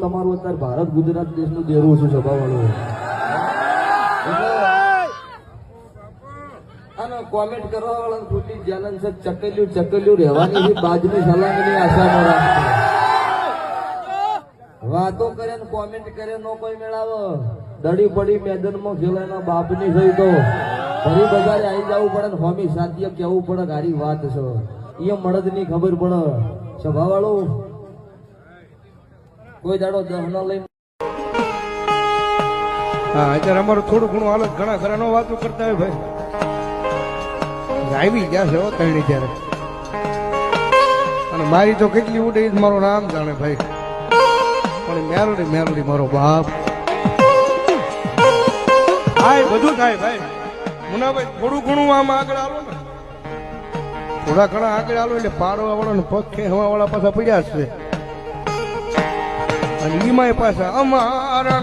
તમારું અત્યારે ભારત ગુજરાત દેશનું દેરું છું સભાવાળો. અને કોમેન્ટ કરવા વાળા ખોટી ચેલેન્જ છે. ચકલ્યું રહેવાની બાજની સલામની આશામાં રાખશે. વાતો કરે ને કોમેન્ટ કરે નો કોઈ મેળાવો. દડી પડી મેદાનમાં ખેલાના બાપની થઈ તો ફરી બજારે આવી જવું પડે ને હોમી શાંતિએ કેવું પડે ગાડી વાત છે. એ મળદ ની ખબર પડે સભાવાળો કોઈ દાડો દહનો લઈને. હા અત્યારે અમારું થોડું ઘણું હાલત ઘણા ખરા નો વાતો કરતા હોય ભાઈ. આવી ગયા છે ત્રણે ત્યારે અને મારી તો કેટલી ઉડે મારું નામ જાણે ભાઈ. પણ મેરડી મારો બાપ થાય બધું થાય ભાઈ. મુનાભાઈ થોડું ઘણું આમ આગળ આવો ને થોડા ઘણા આગળ આવો એટલે પાડવા વાળા ને પગ ખેવા વાળા પાછા પડ્યા છે અને ઈમાય પાછા અમારા